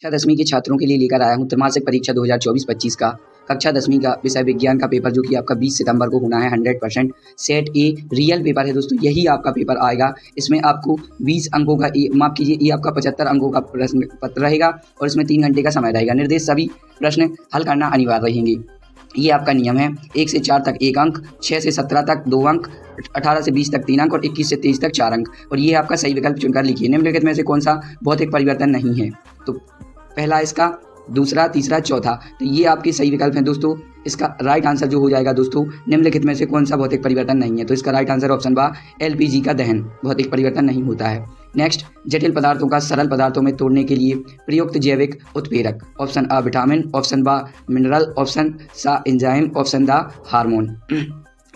कक्षा 10वीं के छात्रों के लिए लेकर आया हूँ त्रैमासिक परीक्षा 2024-25 का कक्षा 10वीं का विषय विज्ञान का पेपर, जो कि आपका 20 सितंबर को होना है। 100% सेट ए रियल पेपर है दोस्तों, यही आपका पेपर आएगा। इसमें आपको 20 अंकों का माफ कीजिए, ये आपका 75 अंकों का प्रश्न पत्र रहेगा और इसमें 3 घंटे का समय रहेगा। निर्देश सभी प्रश्न हल करना अनिवार्य रहेंगे। ये आपका नियम है। 1 से 4 तक 1 अंक, 6 से 17 तक 2 अंक, 18 से 20 तक 3 अंक और 21 से 23 तक 4 अंक। और ये आपका सही विकल्प चुनकर लिखिए। निम्नलिखित में से कौन सा भौतिक परिवर्तन नहीं है? तो पहला इसका, दूसरा, तीसरा, चौथा। तो ये आपके सही विकल्प हैं दोस्तों। इसका राइट आंसर जो हो जाएगा दोस्तों, निम्नलिखित में से कौन सा भौतिक परिवर्तन नहीं है? तो इसका राइट आंसर ऑप्शन बा एलपीजी का दहन, भौतिक परिवर्तन नहीं होता है। नेक्स्ट, जटिल पदार्थों का सरल पदार्थों में तोड़ने के लिए प्रयुक्त जैविक उत्प्रेरक। ऑप्शन आ विटामिन, ऑप्शन बा मिनरल, ऑप्शन सा एंजाइम, ऑप्शन दा हार्मोन।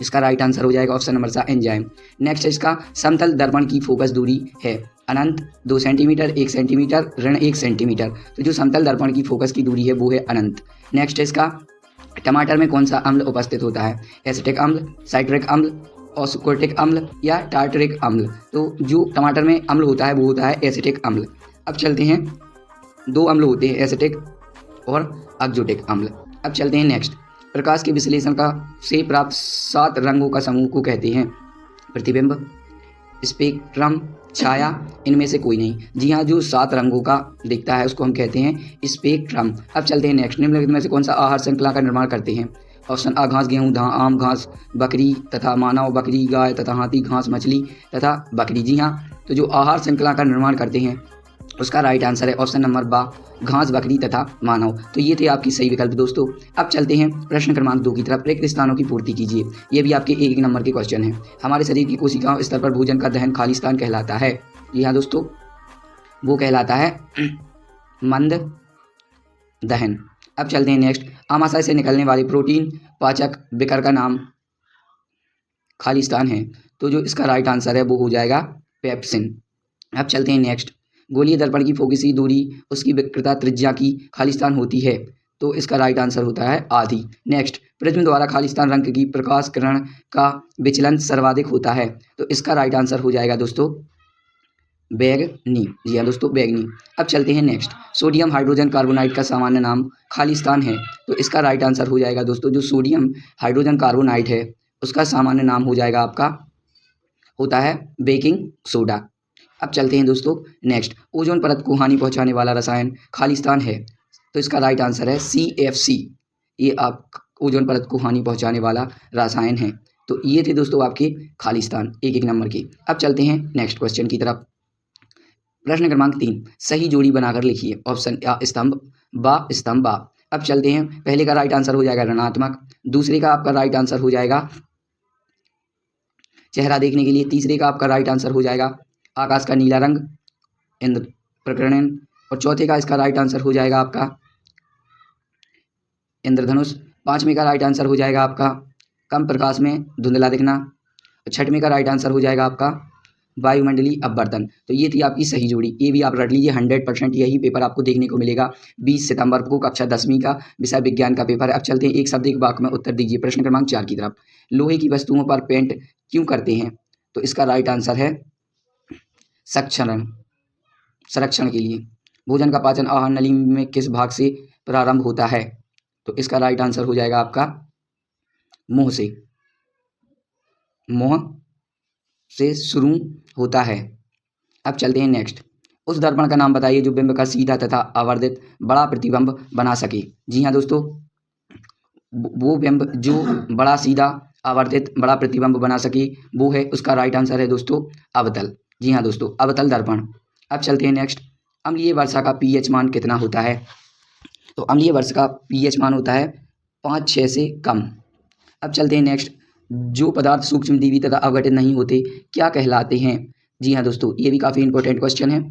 इसका राइट आंसर हो जाएगा ऑप्शन नंबर सा एंजाइम। नेक्स्ट, इसका समतल दर्पण की फोकस दूरी है अनंत 2 सेंटीमीटर, 1 सेंटीमीटर, ऋण 1 सेंटीमीटर। तो जो समतल दर्पण की फोकस की दूरी है वो है अनंत। नेक्स्ट, इसका टमाटर में कौन सा अम्ल उपस्थित होता है? एसिटिक अम्ल, साइट्रिक अम्ल, ऑस्कोर्टिक अम्ल या टार्टरिक अम्ल। तो जो टमाटर में अम्ल होता है वो होता है एसिटिक अम्ल। अब चलते हैं, 2 अम्ल होते हैं, एसिटिक और अक्जोटिक अम्ल। अब चलते हैं नेक्स्ट, प्रकाश के विश्लेषण का से प्राप्त 7 रंगों का समूह को कहते हैं? प्रतिबिंब, स्पेक्ट्रम, छाया, इनमें से कोई नहीं। जी हाँ, जो 7 रंगों का दिखता है उसको हम कहते हैं स्पेक्ट्रम। अब चलते हैं नेक्स्ट, निम्नलिखित में से कौन सा आहार श्रृंखला का निर्माण करते हैं? ऑप्शन आ घास, गेहूँ, धान, आम, घास, बकरी तथा मानव, बकरी, गाय तथा हाथी, घास, मछली तथा बकरी। जी हाँ, तो जो आहार श्रृंखला का निर्माण करते हैं उसका राइट आंसर है ऑप्शन नंबर बा घास, बकरी तथा मानव। तो ये थे आपकी सही विकल्प दोस्तों। अब चलते हैं प्रश्न क्रमांक 2 की तरफ। रिक्त स्थानों की पूर्ति कीजिए। ये भी आपके 1 नंबर के क्वेश्चन हैं। हमारे शरीर की कोशिकाओं स्तर पर भोजन का दहन खालिस्तान कहलाता है। जी हाँ दोस्तों, वो कहलाता है मंद दहन। अब चलते हैं नेक्स्ट, आमाशय से निकलने वाले प्रोटीन पाचक विकर का नाम खालिस्तान है। तो जो इसका राइट आंसर है वो हो जाएगा पेप्सिन। अब चलते हैं नेक्स्ट, गोलीय दर्पण की फोकसी दूरी उसकी विकृता त्रिज्या की खालिस्तान होती है। तो इसका राइट आंसर होता है आधी। नेक्स्ट, प्रिज्म द्वारा खालिस्तान रंग की प्रकाश किरण का विचलन सर्वाधिक होता है। तो इसका राइट आंसर हो जाएगा दोस्तों बैगनी। जी हाँ दोस्तों, बैगनी। अब चलते हैं नेक्स्ट, सोडियम हाइड्रोजन कार्बोनाइड का सामान्य नाम खालिस्तान है। तो इसका राइट आंसर हो जाएगा दोस्तों, जो सोडियम हाइड्रोजन कार्बोनाइड है उसका सामान्य नाम हो जाएगा आपका, होता है बेकिंग सोडा। अब चलते हैं दोस्तों नेक्स्ट, ओजोन परत को हानि पहुंचाने वाला रसायन खालिस्तान है। तो इसका राइट आंसर है CFC। ये आप ओजोन परत को हानि पहुंचाने वाला रसायन है। तो ये थे दोस्तों आपके खालिस्तान 1 नंबर के। अब चलते हैं नेक्स्ट क्वेश्चन की तरफ। प्रश्न क्रमांक 3, सही जोड़ी बनाकर लिखिए। ऑप्शन आ स्तंभ, बा स्तंभ, बा। अब चलते हैं, पहले का राइट आंसर हो जाएगा ऋणात्मक, दूसरे का आपका राइट आंसर हो जाएगा चेहरा देखने के लिए, तीसरे का आपका राइट आंसर हो जाएगा आकाश का नीला रंग, इंद्र प्रकरण, और चौथे का इसका राइट आंसर हो जाएगा आपका इंद्रधनुष। 5वें का राइट आंसर हो जाएगा आपका कम प्रकाश में धुंधला दिखना। 6वें का राइट आंसर हो जाएगा आपका वायुमंडलीय अपवर्तन। तो ये थी आपकी सही जोड़ी। ये भी आप रट लीजिए, 100% यही पेपर आपको देखने को मिलेगा 20 सितंबर को कक्षा 10वीं का विषय विज्ञान का पेपर है। अब चलते हैं, एक शब्द एक वाक्य में उत्तर दीजिए। प्रश्न क्रमांक 4 की तरफ, लोहे की वस्तुओं पर पेंट क्यों करते हैं? तो इसका राइट आंसर है संरक्षण के लिए। भोजन का पाचन आहार नली में किस भाग से प्रारंभ होता है? तो इसका राइट आंसर हो जाएगा आपका मुंह से, मुंह से शुरू होता है। अब चलते हैं नेक्स्ट, उस दर्पण का नाम बताइए जो बिंब का सीधा तथा आवर्धित बड़ा प्रतिबिंब बना सके। जी हाँ दोस्तों, वो बिंब जो बड़ा सीधा आवर्धित बड़ा प्रतिबिंब बना सके वो है, उसका राइट आंसर है दोस्तों अवतल। जी हाँ दोस्तों, अवतल दर्पण। अब चलते हैं नेक्स्ट, अम्लीय वर्षा का pH मान कितना होता है? तो अम्लीय वर्षा का pH मान होता है 5-6 से कम। अब चलते हैं नेक्स्ट, जो पदार्थ सूक्ष्मजीवी तथा अवघटित नहीं होते क्या कहलाते हैं? जी हाँ दोस्तों, ये भी काफ़ी इंपॉर्टेंट क्वेश्चन है,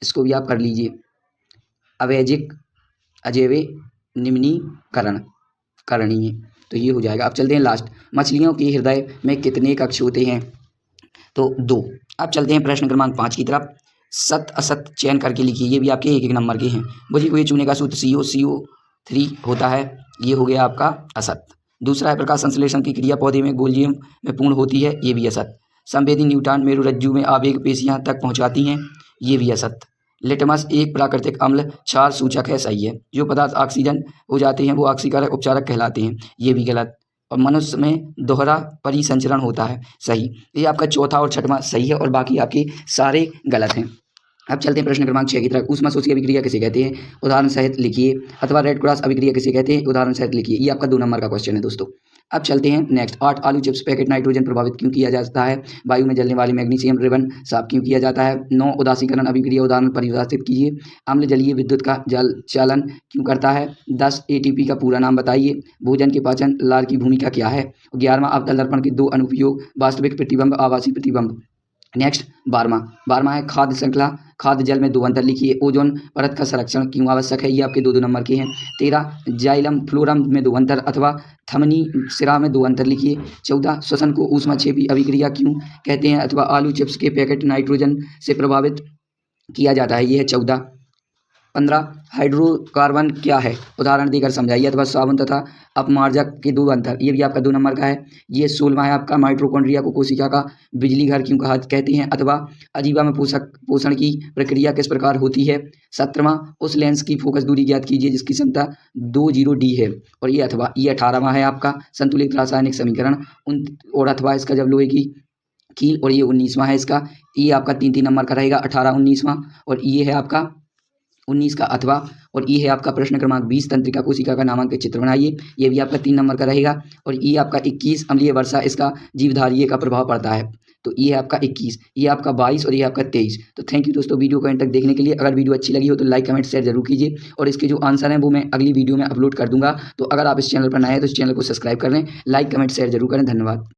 इसको भी आप कर लीजिए। अवैजिक, अजैविक, निम्नीकरण, करणीय। तो ये हो जाएगा। अब चलते हैं लास्ट, मछलियों के हृदय में कितने कक्ष होते हैं? तो 2। अब चलते हैं प्रश्न क्रमांक 5 की तरफ। सत असत चयन करके लिखिए। ये भी आपके 1 नंबर के हैं। बुझे हुए चूने का सूत्र CO3 होता है, ये हो गया आपका असत। दूसरा है प्रकाश संश्लेषण की क्रिया पौधे में गोलियम में पूर्ण होती है, ये भी असत। संवेदी न्यूटन मेरुरज्जु में आवेग पेशियां तक पहुंचाती हैं, ये भी असत। लिटमस एक प्राकृतिक अम्ल क्षार सूचक है, सही है। जो पदार्थ ऑक्सीजन हो जाते हैं वो ऑक्सीकारक उपचारक कहलाते हैं, ये भी गलत। और मनुष्य में दोहरा परिसंचरण होता है, सही। ये आपका चौथा और छठवां सही है और बाकी आपके सारे गलत हैं। अब चलते हैं प्रश्न क्रमांक 6 की तरफ। ऊष्माशोषी अभिक्रिया किसे कहते हैं, उदाहरण सहित लिखिए। अथवा रेड क्रॉस अभिक्रिया किसे कहते हैं, उदाहरण सहित लिखिए। ये आपका 2 नंबर का क्वेश्चन है दोस्तों। अब चलते हैं नेक्स्ट। 8 आलू चिप्स पैकेट नाइट्रोजन प्रभावित क्यों किया जाता है, वायु में जलने वाले मैग्नीशियम रिबन साफ क्यों किया जाता है। 9 उदासीकरण अभिक्रिया उदाहरण परिभाषित कीजिए। अम्ल जलीय विद्युत का जल चालन क्यों करता है। 10 एटीपी का पूरा नाम बताइए। भोजन के पाचन लार की भूमिका क्या है। 11वां अवतल दर्पण के 2 अनुप्रयोग, वास्तविक प्रतिबिंब, आभासी प्रतिबिंब। नेक्स्ट 12वां है खाद्य श्रृंखला, खाद्य जल में 2 अंतर लिखिए। ओजोन परत का संरक्षण क्यों आवश्यक है, ये आपके 2 नंबर के हैं। 13 जाइलम फ्लोरम में 2 अंतर अथवा थमनी सिरा में 2 अंतर लिखिए। 14 श्वसन को ऊष्माक्षेपी अभिक्रिया क्यों कहते हैं अथवा आलू चिप्स के पैकेट नाइट्रोजन से प्रभावित किया जाता है, ये है 14। 15 हाइड्रोकार्बन क्या है, उदाहरण देकर समझाइए। अथवा साबुन तथा अपमार्जक के 2 अंतर, ये भी आपका 2 नंबर का है। ये 16वां है आपका माइटोकॉन्ड्रिया को कोशिका का बिजली घर क्यों कहते हैं अथवा अजीबा में पोषण की प्रक्रिया किस प्रकार होती है। 17वां उस लेंस की फोकस दूरी ज्ञात कीजिए जिसकी क्षमता 20D है। और ये 18वां है आपका संतुलित रासायनिक समीकरण। और अथवा इसका जब लोहे की और ये 19वां है इसका। ये आपका 3 नंबर का रहेगा, 18 19वां। और ये है आपका 19 का अथवा। और ये है आपका प्रश्न क्रमांक 20 तंत्रिका कोशिका का नामांकित चित्र बनाइए, ये भी आपका 3 नंबर का रहेगा। और ये आपका 21 अम्लीय वर्षा, इसका जीवधारिये का प्रभाव पड़ता है, तो ये है आपका 21। ये आपका 22 और ये आपका 23। तो थैंक यू दोस्तों वीडियो को एंड तक देखने के लिए। अगर वीडियो अच्छी लगी हो तो लाइक कमेंट शेयर जरूर कीजिए और इसके जो आंसर हैं वो मैं अगली वीडियो में अपलोड कर दूंगा। तो अगर आप इस चैनल पर नए हैं तो इस चैनल को सब्सक्राइब कर लें, लाइक कमेंट शेयर जरूर करें। धन्यवाद।